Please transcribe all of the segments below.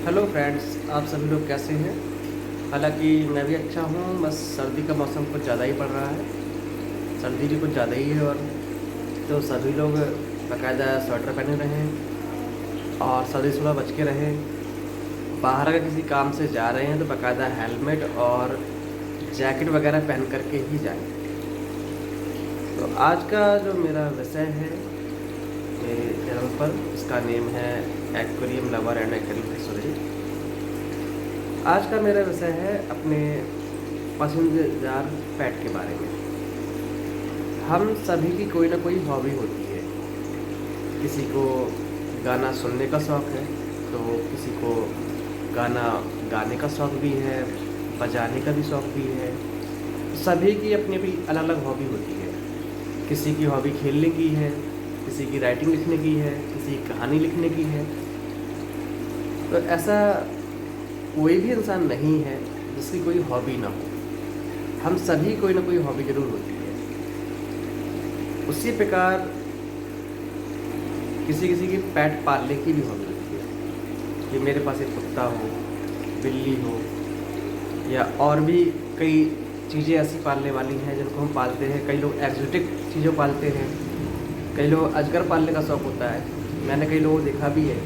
Hello friends, आप सभी लोग कैसे हैं। हालांकि मैं भी अच्छा हूँ, बस सर्दी का मौसम कुछ ज़्यादा ही पड़ रहा है। सर्दी भी कुछ ज़्यादा ही है और तो सभी लोग बाकायदा स्वेटर पहने रहें और सर्दी से थोड़ा बच के रहें। बाहर अगर किसी काम से जा रहे हैं तो बाकायदा हेलमेट और जैकेट वगैरह पहन करके ही जाएं। तो आज का जो मेरा विषय है मेरे चैनल पर, इसका नेम है aquarium lover and aquarium accessories. आज का मेरा विषय है अपने पसंदीदा पेट के बारे में। हम सभी की कोई ना कोई हॉबी होती है। किसी को गाना सुनने का शौक़ है, तो किसी को गाना गाने का शौक़ भी है, बजाने का भी शौक़ भी है। सभी की अपनी अपनी अलग अलग हॉबी होती है। किसी की हॉबी खेलने की है, किसी की राइटिंग लिखने की है, किसी की कहानी लिखने की है। तो ऐसा कोई भी इंसान नहीं है जिसकी कोई हॉबी ना हो। हम सभी कोई ना कोई हॉबी ज़रूर होती है। उसी प्रकार किसी किसी की पेट पालने की भी हॉबी होती है कि मेरे पास एक कुत्ता हो, बिल्ली हो, या और भी कई चीज़ें ऐसी पालने वाली हैं जिनको हम पालते हैं। कई लोग एक्जोटिक चीज़ों पालते हैं, कई लोग अजगर पालने का शौक़ होता है। मैंने कई लोगों को देखा भी है,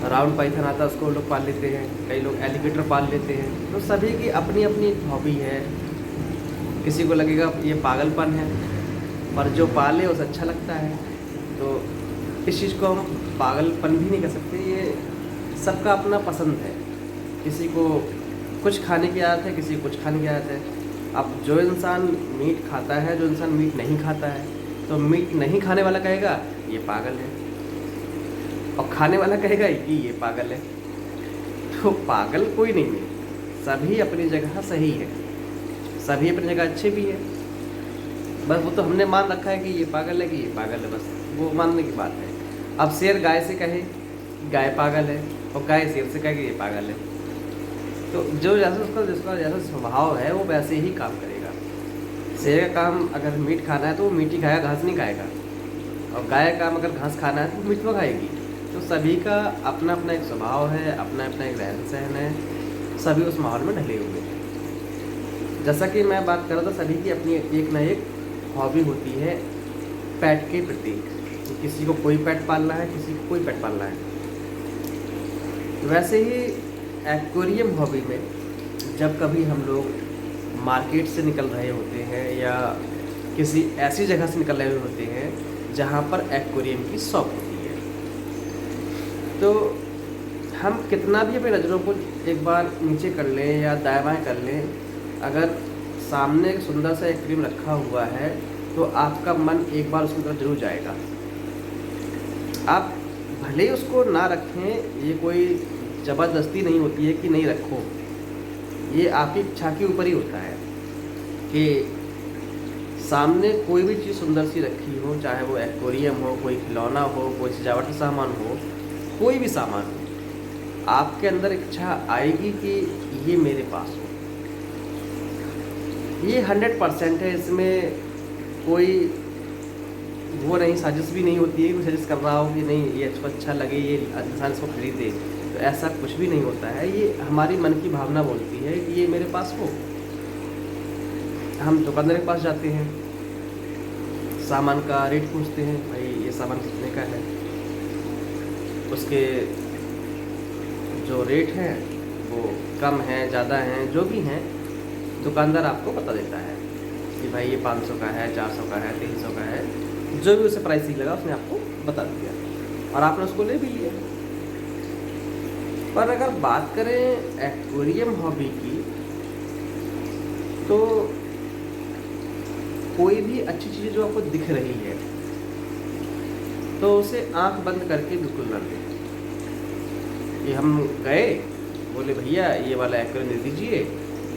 राउंड पाइथन आता है उसको लोग पाल लेते हैं, कई लोग एलिगेटर पाल लेते हैं। तो सभी की अपनी अपनी हॉबी है। किसी को लगेगा ये पागलपन है, पर जो पाले उसे अच्छा लगता है। तो इस चीज़ को हम पागलपन भी नहीं कह सकते, ये सबका अपना पसंद है। किसी को कुछ खाने की आदत है, किसी को कुछ खाने की आदत है। अब जो इंसान मीट खाता है, जो इंसान मीट नहीं खाता है, तो मीट नहीं खाने वाला कहेगा ये पागल है, और खाने वाला कहेगा कि ये पागल है। तो पागल कोई नहीं है, सभी अपनी जगह सही है, सभी अपनी जगह अच्छे भी है। बस वो तो हमने मान रखा है कि ये पागल है, कि ये पागल है, बस वो मानने की बात है। अब शेर गाय से कहे गाय पागल है, और गाय शेर से कहे कि ये पागल है, तो जो जैसा उसका जिसका जैसा स्वभाव है वो वैसे ही काम करेगा। शेर का काम अगर मीट खाना है तो वो मीट ही खाएगा, घास नहीं खाएगा। और गाय का काम अगर घास खाना है तो वो मीट तो खाएगी। तो सभी का अपना अपना एक स्वभाव है, अपना अपना एक रहन सहन है, सभी उस माहौल में ढले हुए हैं। जैसा कि मैं बात कर रहा था, सभी की अपनी एक ना एक हॉबी होती है पेट के प्रति। किसी को कोई पेट पालना है, किसी को कोई पेट पालना है। वैसे ही एक्वेरियम हॉबी में जब कभी हम लोग मार्केट से निकल रहे होते हैं या किसी ऐसी जगह से निकल रहे होते हैं जहाँ पर एक्वेरियम की शॉप होती है, तो हम कितना भी अपनी नज़रों को एक बार नीचे कर लें या दाएं बाएं कर लें, अगर सामने एक सुंदर सा एक्वेरियम रखा हुआ है तो आपका मन एक बार उसकी तरफ जरूर जाएगा। आप भले ही उसको ना रखें, ये कोई ज़बरदस्ती नहीं होती है कि नहीं रखो, ये आपकी इच्छा के ऊपर ही होता है कि सामने कोई भी चीज़ सुंदर सी रखी हो, चाहे वो एक्वेरियम हो, कोई खिलौना हो, कोई सजावटी सामान हो, कोई भी सामान हो, आपके अंदर इच्छा आएगी कि ये मेरे पास हो। ये 100% है, इसमें कोई वो नहीं, साजिश भी नहीं होती है, कोई साजिश कर रहा हो कि नहीं ये इसको अच्छा लगे, ये इंसान इसको खरीदे, तो ऐसा कुछ भी नहीं होता है। ये हमारी मन की भावना बोलती है कि ये मेरे पास हो। हम दुकानदार के पास जाते हैं, सामान का रेट पूछते हैं, भाई ये सामान कितने का है। उसके जो रेट हैं वो कम हैं, ज़्यादा हैं, जो भी हैं, दुकानदार आपको बता देता है कि भाई ये 500 का है, 400 का है, 300 का है, जो भी उसे प्राइस लगा उसने आपको बता दिया और आपने उसको ले भी लिया। पर अगर बात करें एक्वेरियम हॉबी की, तो कोई भी अच्छी चीज़ जो आपको दिख रही है तो उसे आंख बंद करके बिल्कुल न लें। कि हम गए, बोले भैया ये वाला एक्वेरियम दे दीजिए,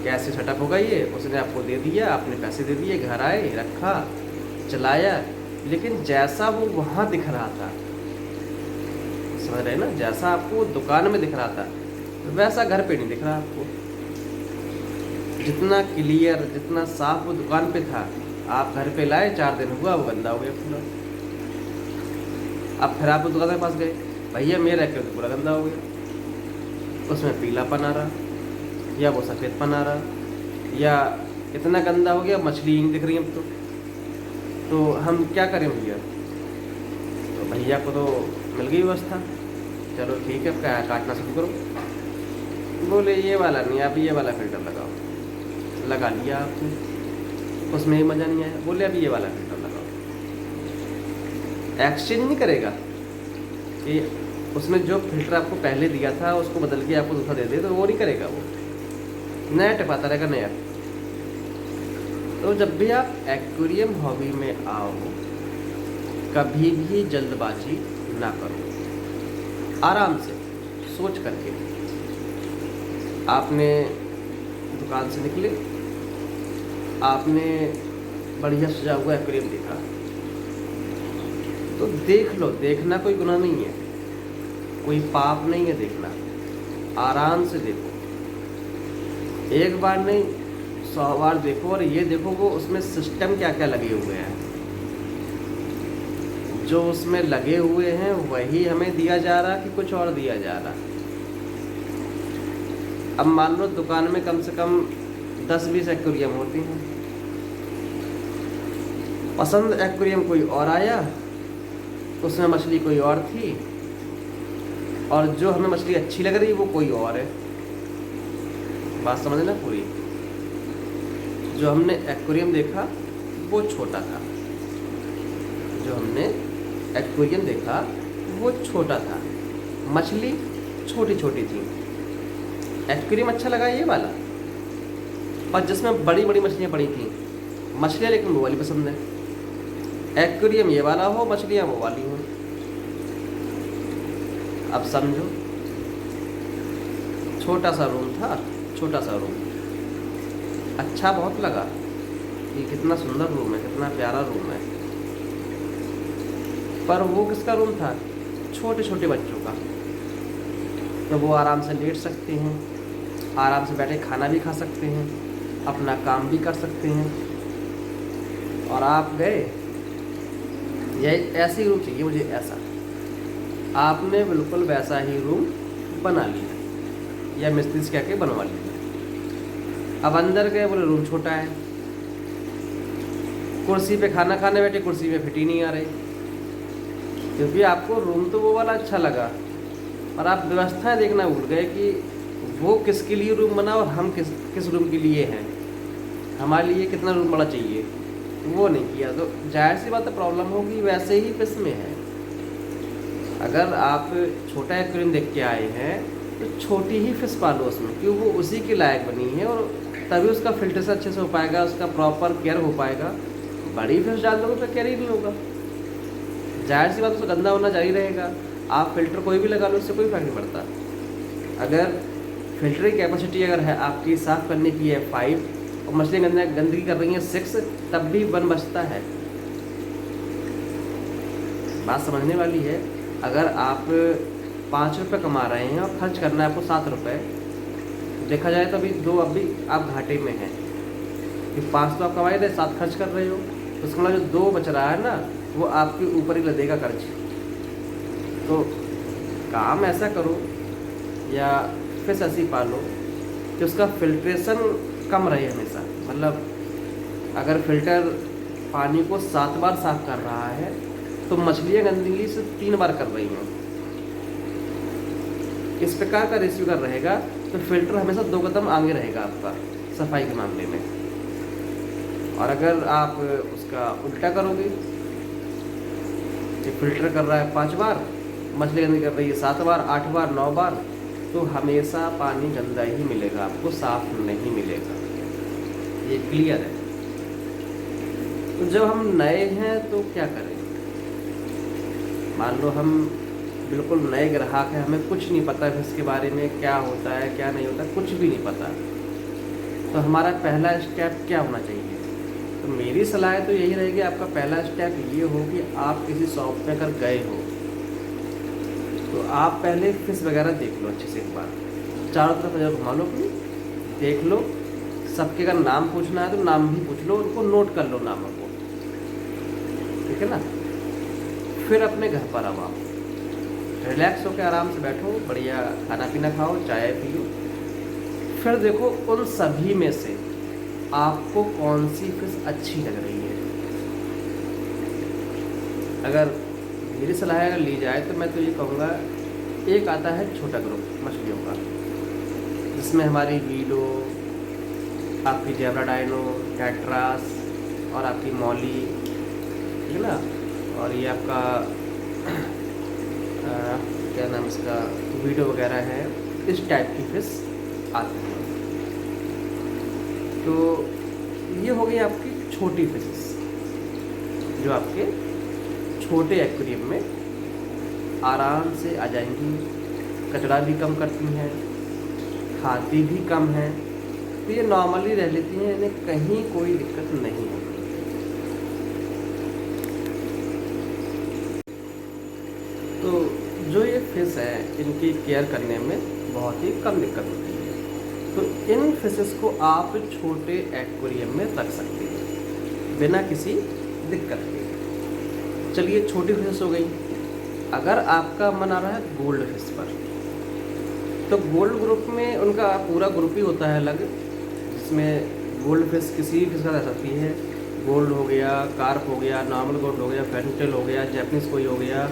कैसे सेटअप होगा ये, उसने आपको दे दिया, आपने पैसे दे दिए, घर आए, रखा, चलाया, लेकिन जैसा वो वहाँ दिख रहा था, समझ रहे ना, जैसा आपको दुकान में दिख रहा था वैसा घर पे नहीं दिख रहा आपको। जितना क्लियर, जितना साफ वो दुकान पे था, आप घर पे लाए, 4 दिन हुआ वो गंदा हो गया पूरा। अब फिर आप दुकान के पास गए, भैया मेरा एक्वेरियम पूरा गंदा हो गया। उसमें पीलापन आ रहा या वो सफ़ेदपन आ रहा या इतना गंदा हो गया मछली ही नहीं दिख रही अब तो हम क्या करें भैया। तो भैया को तो मिल गई व्यवस्था, चलो ठीक है क्या काटना शुरू करो। बोले ये वाला नहीं, आप ये वाला फ़िल्टर लगाओ। लगा लिया आपने, उसमें ही मज़ा नहीं आया। बोले अभी ये वाला फ़िल्टर लगाओ। एक्सचेंज नहीं करेगा कि उसने जो फ़िल्टर आपको पहले दिया था उसको बदल के आपको दूसरा दे दे, तो वो नहीं करेगा, वो नया टिपाता रहेगा नया। तो जब भी आप एक्वेरियम हॉबी में आओ कभी भी जल्दबाजी ना करो, आराम से सोच करके। आपने दुकान से निकले, आपने बढ़िया सजा हुआ एक्वेरियम देखा तो देख लो, देखना कोई गुनाह नहीं है, कोई पाप नहीं है देखना, आराम से देखो। एक बार नहीं 100 बार देखो और ये देखो वो उसमें सिस्टम क्या क्या लगे हुए हैं। जो उसमें लगे हुए हैं वही हमें दिया जा रहा कि कुछ और दिया जा रहा। अब मान लो दुकान में कम से कम 10-20 एक्वेरियम होती हैं, पसंद एक्वेरियम कोई और आया, उसमें मछली कोई और थी और जो हमें मछली अच्छी लग रही वो कोई और है। बात समझ ना पूरी। जो हमने एक्वेरियम देखा वो छोटा था, जो हमने एक्वेरियम देखा वो छोटा था, मछली छोटी छोटी थी। एक्वेरियम अच्छा लगा ये वाला, और जिसमें बड़ी बड़ी मछलियाँ पड़ी थी, मछलियाँ लेकिन वो वाली पसंद है। एक्वेरियम ये वाला हो, मछलियाँ वो वाली हो। अब समझो, छोटा सा रूम था, छोटा सा रूम, अच्छा बहुत लगा कि कितना सुंदर रूम है, कितना प्यारा रूम है, पर वो किसका रूम था? छोटे छोटे बच्चों का। तो वो आराम से लेट सकते हैं, आराम से बैठे खाना भी खा सकते हैं, अपना काम भी कर सकते हैं। और आप गए, यह ऐसी रूम चाहिए मुझे, ऐसा। आपने बिल्कुल वैसा ही रूम बना लिया या मिस्त्री से कह के बनवा लिया। अब अंदर गए, बोले रूम छोटा है, कुर्सी पे खाना खाने बैठे, कुर्सी पे फिट ही नहीं आ रही, क्योंकि आपको रूम तो वो वाला अच्छा लगा और आप व्यवस्थाएं देखना भूल गए कि वो किसके लिए रूम बना और हम किस रूम के लिए हैं, हमारे लिए कितना रूम बड़ा चाहिए, वो नहीं किया। तो जाहिर सी बात है प्रॉब्लम होगी। वैसे ही फिश में है, अगर आप छोटा एक्वेरियम देख के आए हैं तो छोटी ही फिश पालो उसमें, क्योंकि वो उसी के लायक बनी है और तभी उसका फिल्ट्रेशन अच्छे से हो पाएगा, उसका प्रॉपर केयर हो पाएगा। बड़ी फिश डाल दोगे तो केयर ही नहीं होगा, जाहिर सी बात उसका गंदा होना जारी रहेगा। आप फिल्टर कोई भी लगा लो, उससे कोई फर्क नहीं पड़ता। अगर फिल्टर की कैपेसिटी अगर है आपकी साफ़ करने की है 5 और मछली गंदगी कर रही है 6, तब भी 1 बचता है। बात समझने वाली है। अगर आप 5 रुपये कमा रहे हैं और खर्च करना है आपको 7 रुपये, देखा जाए तो अभी 2 अभी आप घाटे में हैं कि 5 तो आप कमा रहे, 7 खर्च कर रहे हो, तो उसका मतलब जो 2 बच रहा है ना, वो आपके ऊपर ही लदेगा कर्ज। तो काम ऐसा करो या फिश ऐसी पालो कि उसका फिल्ट्रेशन कम रहे हमेशा। मतलब अगर फिल्टर पानी को 7 बार साफ़ कर रहा है तो मछलियाँ गंदगी से 3 बार कर रही हैं। इस प्रकार का रेशियो कर रहेगा तो फिल्टर हमेशा 2 कदम आगे रहेगा आपका सफाई के मामले में। और अगर आप उसका उल्टा करोगे कि फिल्टर कर रहा है 5 बार, मछली गंदी कर रही है 7 बार, 8 बार, 9 बार, तो हमेशा पानी गंदा ही मिलेगा, आपको साफ नहीं मिलेगा। ये क्लियर है। तो जब हम नए हैं तो क्या करें? मान लो हम बिल्कुल नए ग्राहक हैं, हमें कुछ नहीं पता है इसके बारे में, क्या होता है क्या नहीं होता, कुछ भी नहीं पता। तो हमारा पहला स्टेप क्या होना चाहिए? तो मेरी सलाह तो यही रहेगी, आपका पहला स्टेप ये हो कि आप किसी शॉप पे अगर गए हो तो आप पहले फिश वगैरह देख लो अच्छे से, एक बार चारों तरफ नजर घुमा लो अपनी, देख लो। सबके अगर नाम पूछना है तो नाम भी पूछ लो, उनको नोट कर लो नामों को, ठीक है ना। फिर अपने घर पर आओ आप, रिलैक्स होकर आराम से बैठो, बढ़िया खाना पीना खाओ, चाय पियो, फिर देखो उन सभी में से आपको कौन सी फिश अच्छी लग रही है। अगर मेरी सलाह अगर ली जाए तो मैं तो ये कहूँगा, एक आता है छोटा ग्रुप मछलियों का, जिसमें हमारी वीडो, आपकी जेब्रा डाइनो, कैट्रास और आपकी मौली, ठीक है ना, और ये आपका क्या नाम इसका, वीडो वगैरह है, इस टाइप की फिश आती है। तो ये हो गई आपकी छोटी फिशेस जो आपके छोटे एक्वेरियम में आराम से आ जाएंगी, कचरा भी कम करती हैं, खाती भी कम हैं, तो ये नॉर्मली रह लेती हैं, इन्हें कहीं कोई दिक्कत नहीं होती। तो जो ये फिश है इनकी केयर करने में बहुत ही कम दिक्कत होती है, तो इन फिशेस को आप छोटे एक्वेरियम में रख सकते हैं बिना किसी दिक्कत के। चलिए छोटी फिश हो गई। अगर आपका मन आ रहा है गोल्ड फिश पर, तो गोल्ड ग्रुप में उनका पूरा ग्रुप ही होता है अलग, जिसमें गोल्ड फिश किसी भी फिश का रह सकती है। गोल्ड हो गया, कार्प हो गया, नॉर्मल गोल्ड हो गया, फैंटेल हो गया, जैपनीज कोई हो गया,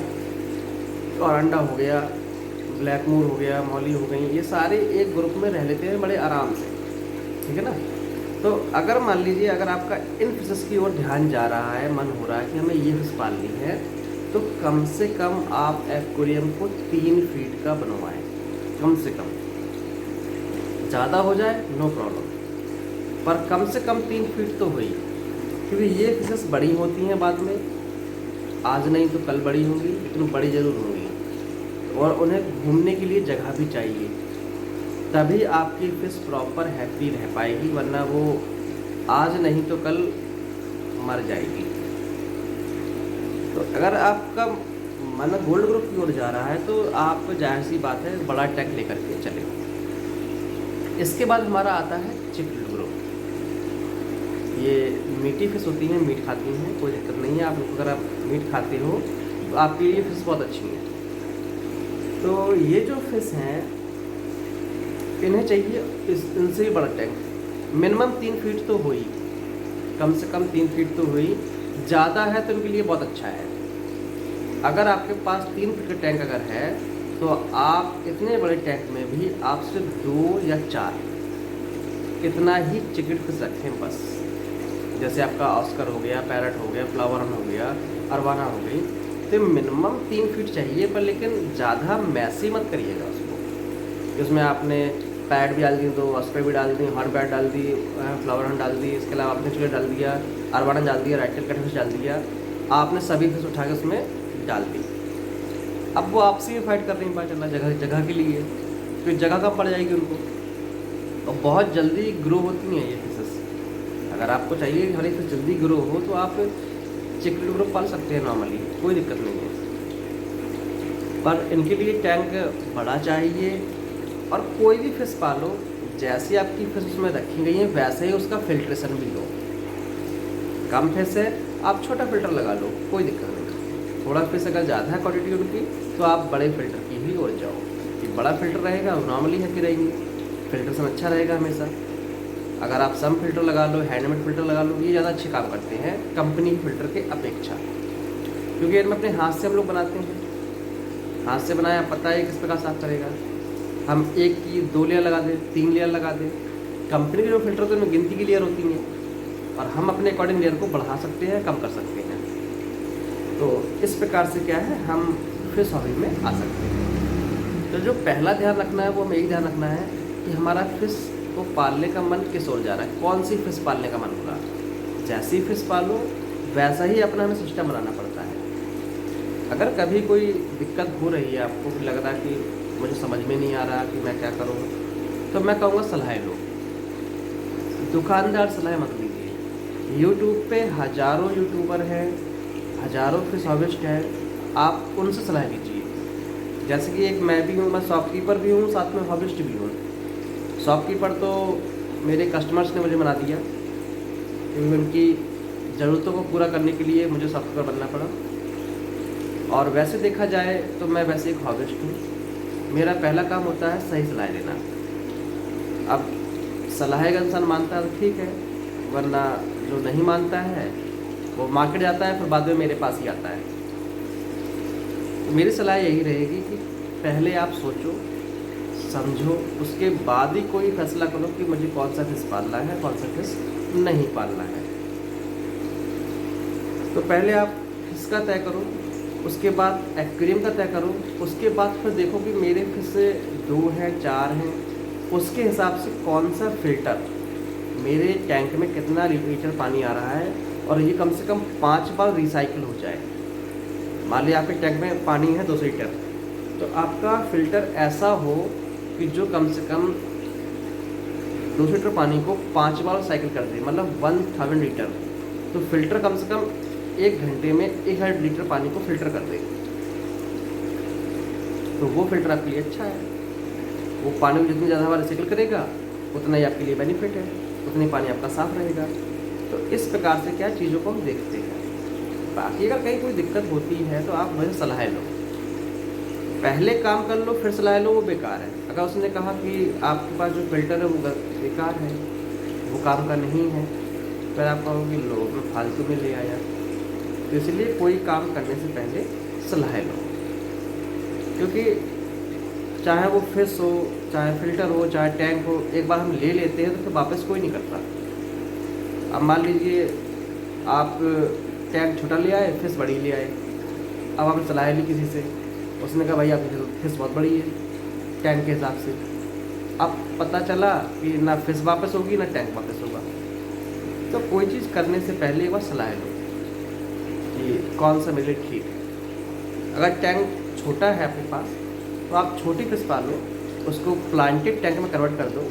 औरंडा हो गया, ब्लैक मूर हो गया, मौली हो गई, ये सारे एक ग्रुप में रह लेते हैं बड़े आराम से, ठीक है ना। तो अगर मान लीजिए अगर आपका इन फिशेस की ओर ध्यान जा रहा है, मन हो रहा है कि हमें ये फिश पालनी है, तो कम से कम आप एक्वेरियम को 3 फीट का बनवाएं, कम से कम। ज़्यादा हो जाए नो प्रॉब्लम, पर कम से कम 3 फीट तो हुई, क्योंकि ये फिशेस बड़ी होती हैं बाद में, आज नहीं तो कल बड़ी होंगी, लेकिन बड़ी ज़रूर होंगी, और उन्हें घूमने के लिए जगह भी चाहिए, तभी आपकी फिश प्रॉपर हैप्पी रह पाएगी, वरना वो आज नहीं तो कल मर जाएगी। तो अगर आपका मन गोल्ड ग्रुप की ओर जा रहा है तो आप जाहिर सी बात है बड़ा टैंक लेकर के चले। इसके बाद हमारा आता है चिक्ड ग्रुप। ये मीठी फिश होती हैं, मीट खाती हैं, कोई दिक्कत नहीं है। आप अगर आप मीट खाते हो तो आपके लिए फिश बहुत अच्छी है। तो ये जो फिश हैं इन्हें चाहिए इनसे भी बड़ा टैंक, मिनिमम 3 फीट तो हुई, कम से कम 3 फीट तो हुई, ज़्यादा है तो इनके लिए बहुत अच्छा है। अगर आपके पास 3 फीट का टैंक अगर है तो आप इतने बड़े टैंक में भी आप सिर्फ 2 या 4 इतना ही चिकन फिश रखें बस। जैसे आपका ऑस्कर हो गया, पैरट हो गया, फ्लावर हो गया, अरवाना हो गई, तो मिनिमम 3 फीट चाहिए, पर लेकिन ज़्यादा मैसी मत करिएगा उसको। उसमें आपने पैड भी डाल दी, तो ऑस्कर भी डाल दी, हॉर्न पैड डाल दी, फ्लावर हॉर्न डाल दी, इसके अलावा आपने चिकन डाल दिया, अरवाना डाल दिया, राइट टेल कट फिश डाल दिया, आपने सभी फिश उठा के उसमें डाल दी। अब वो आपसे भी फाइट कर रही है, चलना जगह के लिए, फिर जगह कम पड़ जाएगी उनको, और बहुत जल्दी ग्रो होती हैं ये फिशेस। अगर आपको चाहिए कि हमारी फिश जल्दी ग्रो हो तो आप चिकन ग्रो पाल सकते हैं नॉर्मली, कोई दिक्कत नहीं है, पर इनके लिए टैंक बड़ा चाहिए। और कोई भी फिश पालो, जैसी आपकी फिश उसमें रखी गई है वैसे ही उसका फिल्ट्रेशन भी लो। कम फिश है आप छोटा फिल्टर लगा लो, कोई दिक्कत नहीं। थोड़ा फिश अगर ज़्यादा है क्वांटिटी उनकी तो आप बड़े फिल्टर की ही ओर जाओ, कि बड़ा फिल्टर रहेगा नॉर्मली हैप्पी रहेंगी, फिल्ट्रेशन अच्छा रहेगा हमेशा। अगर आप सम फिल्टर लगा लो, हैंडमेड फिल्टर लगा लो, ये ज़्यादा अच्छे काम करते हैं कंपनी फिल्टर के अपेक्षा, क्योंकि इनमें अपने हाथ से हम लोग बनाते हैं, हाथ से बनाया पता है किस प्रकार साफ करेगा। हम 1 की 2 लेयर लगा दें, 3 लेयर लगा दें। कंपनी के जो फिल्टर तो उनमें गिनती की लेयर होती हैं, और हम अपने अकॉर्डिंग लेयर को बढ़ा सकते हैं, कम कर सकते हैं। तो इस प्रकार से क्या है, हम फिश हॉबी में आ सकते हैं। तो जो पहला ध्यान रखना है वो हमें यही ध्यान रखना है कि हमारा फिश को पालने का मन किस ओर जा रहा है, कौन सी फिश पालने का मन हो रहा है। जैसी फिश पालो वैसा ही अपना हमें सिस्टम बनाना पड़ता है। अगर कभी कोई दिक्कत हो रही है, आपको भी लग रहा है कि मुझे समझ में नहीं आ रहा कि मैं क्या करूं, तो मैं कहूँगा सलाह लो, दुकानदार सलाह मत लीजिए। यूट्यूब पे हज़ारों यूट्यूबर हैं, हज़ारों फिश हॉबिस्ट हैं, आप उनसे सलाह लीजिए। जैसे कि एक मैं भी हूँ, मैं शॉपकीपर भी हूँ, साथ में हॉबिस्ट भी हूँ। शॉपकीपर तो मेरे कस्टमर्स ने मुझे बना दिया, क्योंकि उनकी ज़रूरतों को पूरा करने के लिए मुझे शॉपकीपर बनना पड़ा। और वैसे देखा जाए तो मैं वैसे एक हॉबिस्ट हूँ। मेरा पहला काम होता है सही सलाह लेना। अब सलाह अगर इंसान मानता है तो ठीक है, वरना जो नहीं मानता है वो मार्केट जाता है, फिर बाद में मेरे पास ही आता है। तो मेरी सलाह यही रहेगी कि पहले आप सोचो समझो, उसके बाद ही कोई फैसला करो कि मुझे कौन सा फिश पालना है, कौन सा फिश नहीं पालना है। तो पहले आप फिश का तय करो, उसके बाद एक्वेरियम का तय करो, उसके बाद फिर देखो कि मेरे फिश 2 हैं 4 हैं, उसके हिसाब से कौन सा फ़िल्टर, मेरे टैंक में कितना लीटर पानी आ रहा है और ये कम से कम 5 बार रिसाइकिल हो जाए। मान लीजिए आपके टैंक में पानी है 200 लीटर, तो आपका फ़िल्टर ऐसा हो कि जो कम से कम 200 लीटर पानी को 5 बार साइकिल कर दे, मतलब 1000 लीटर। तो फ़िल्टर कम से कम 1 घंटे में 1000 लीटर पानी को फ़िल्टर कर दे, तो वो फ़िल्टर आपके लिए अच्छा है। वो पानी को जितनी ज़्यादा बार रिसाइकिल करेगा उतना ही आपके लिए बेनिफिट है, उतनी पानी आपका साफ़ रहेगा। तो इस प्रकार से क्या चीज़ों को हम देखते हैं। बाकी अगर कहीं कोई दिक्कत होती है तो आप मुझे सलाह लो, पहले काम कर लो फिर सलाह लो, वो बेकार है। अगर उसने कहा कि आपके पास जो फ़िल्टर है वो बेकार है, वो काम का नहीं है, फिर आप कहोगे लो मैं फालतू में ले आया। तो इसलिए कोई काम करने से पहले सलाह लो, क्योंकि चाहे वो फिश हो, चाहे फ़िल्टर हो, चाहे टैंक हो, एक बार हम ले लेते हैं तो फिर वापस कोई नहीं करता। अब मान लीजिए आप टैंक छोटा ले आए, फिश बड़ी ले आए। अब आपने सलाह ली किसी से, उसने कहा भाई आपकी फिश बहुत बड़ी है टैंक के हिसाब से। अब पता चला कि ना फिश वापस होगी ना टैंक वापस होगा। तो कोई चीज़ करने से पहले एक बार सलाह लो कि कौन सा मेरे लिए ठीक है। अगर टैंक छोटा है आपके पास तो आप छोटी फिश पालो, उसको प्लांटेड टैंक में कन्वर्ट कर दो,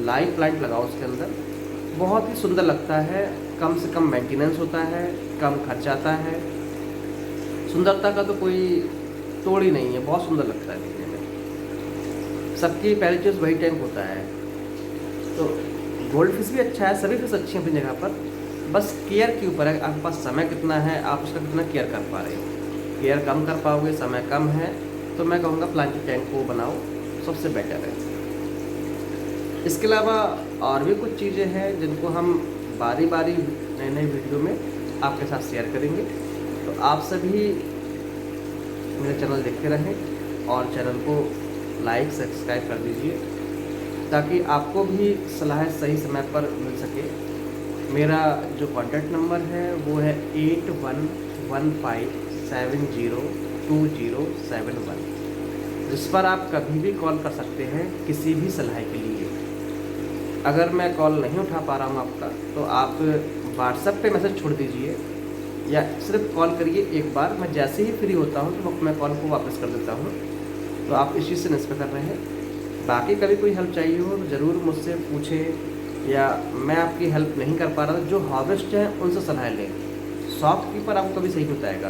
लाइव प्लांट लगाओ उसके अंदर, बहुत ही सुंदर लगता है, कम से कम मेंटेनेंस होता है, कम खर्च आता है, सुंदरता का तो कोई तोड़ ही नहीं है, बहुत सुंदर लगता है देखने में। सबकी पहली चीज़ वही टैंक होता है। तो गोल्ड फिश भी अच्छा है, सभी फिश अच्छी हैं अपनी जगह पर, बस केयर के ऊपर है आपके पास समय कितना है, आप उसका कितना केयर कर पा रहे हो। केयर कम कर पाओगे, समय कम है, तो मैं कहूँगा प्लांटेड टैंक को बनाओ, सबसे बेटर है। इसके अलावा और भी कुछ चीज़ें हैं जिनको हम बारी बारी नए नए वीडियो में आपके साथ शेयर करेंगे। तो आप सभी मेरे चैनल देखते रहें और चैनल को लाइक सब्सक्राइब कर दीजिए, ताकि आपको भी सलाह सही समय पर मिल सके। मेरा जो कॉन्टैक्ट नंबर है वो है 8115702071, जिस पर आप कभी भी कॉल कर सकते हैं किसी भी सलाह के लिए। अगर मैं कॉल नहीं उठा पा रहा हूँ आपका, तो आप व्हाट्सएप पे मैसेज छोड़ दीजिए या सिर्फ कॉल करिए एक बार। मैं जैसे ही फ्री होता हूँ तो मैं कॉल को वापस कर देता हूँ। तो आप इस चीज़ से निस्बत कर रहे हैं। बाकी कभी कोई हेल्प चाहिए हो तो ज़रूर मुझसे पूछें, या मैं आपकी हेल्प नहीं कर पा रहा तो जो हॉबिस्ट हैं उनसे सलाह लें। शॉपकीपर आपको कभी सही नहीं बताएगा,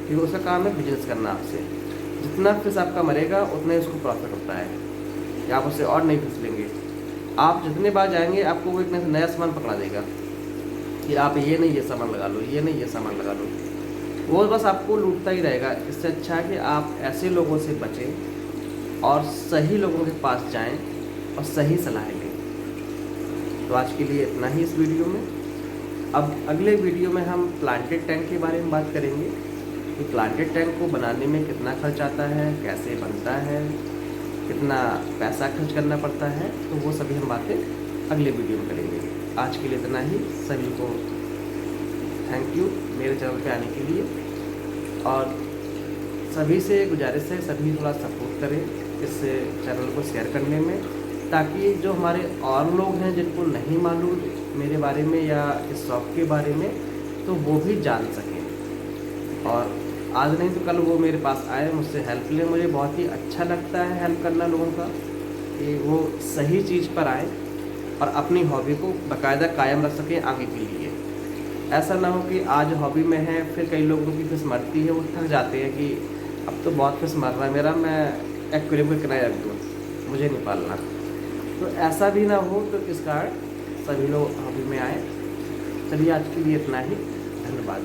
क्योंकि उसका काम है बिजनेस करना आपसे। जितना फिश आपका मरेगा उतना ही उसको प्रॉफिट होता है, या आप उससे और नहीं फिश लेंगे। आप जितने बार जाएंगे आपको वो एक नया सामान पकड़ा देगा कि आप ये नहीं ये सामान लगा लो, ये नहीं ये सामान लगा लो। वो बस आपको लूटता ही रहेगा। इससे अच्छा है कि आप ऐसे लोगों से बचें और सही लोगों के पास जाएं और सही सलाह लें। तो आज के लिए इतना ही इस वीडियो में। अब अगले वीडियो में हम प्लांटेड टैंक के बारे में बात करेंगे कि प्लांटेड टैंक को बनाने में कितना खर्च आता है, कैसे बनता है, कितना पैसा खर्च करना पड़ता है। तो वो सभी हम बातें अगले वीडियो में करेंगे। आज के लिए इतना ही। सभी को थैंक यू मेरे चैनल पे आने के लिए, और सभी से गुजारिश है सभी थोड़ा सपोर्ट करें इस चैनल को शेयर करने में, ताकि जो हमारे और लोग हैं जिनको नहीं मालूम मेरे बारे में या इस शॉप के बारे में, तो वो भी जान सकें। और आज नहीं तो कल वो मेरे पास आए, मुझसे हेल्प लें। मुझे बहुत ही अच्छा लगता है हेल्प करना लोगों का, कि वो सही चीज़ पर आए और अपनी हॉबी को बाकायदा कायम रख सकें आगे के लिए। ऐसा ना हो कि आज हॉबी में है, फिर कई लोगों की फिश मरती है, वो थक जाते हैं कि अब तो बहुत फिश मर रहा है मेरा, मैं एक्वेरियम का किराया रख दूँ, मुझे नहीं पालना। तो ऐसा भी ना हो, तो इस कारण सभी लोग हॉबी में आए। चलिए आज के लिए इतना ही, धन्यवाद।